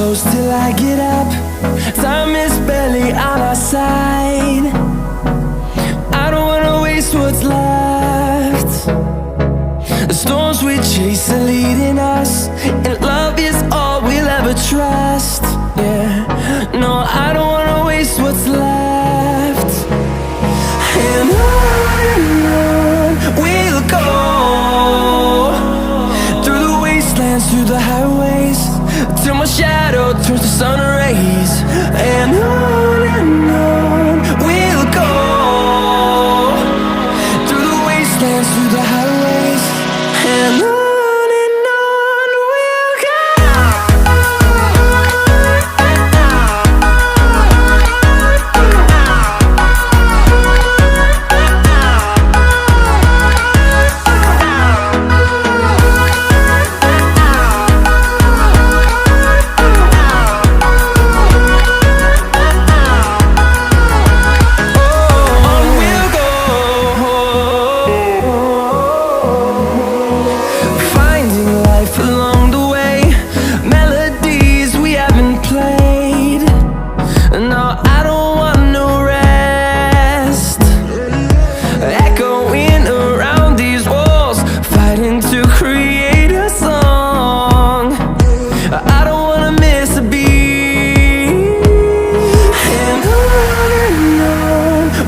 close till I get up. Time is barely on our side. I don't wanna waste what's left. The storms we chase are leading us, and love is all we'll ever trust. Yeah, no, I don't wanna waste what's left. And on we'll go, through the wastelands, through the highways, till my shadow turns to sun rays. And on we'll go, through the wastelands, through the highways, and on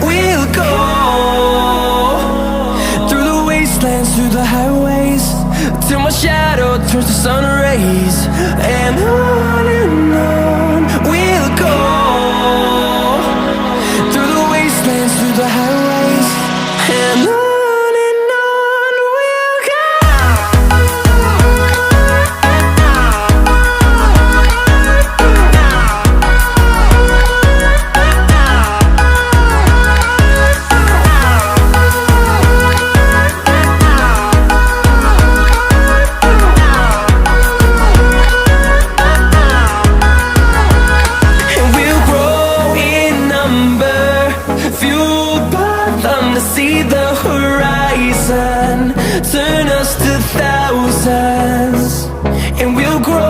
we'll go. Through the highways, till my shadow turns to sun rays. And on we'll go, through the wastelands, through the highways, and on we'll go. See the horizon turn us to thousands, and we'll grow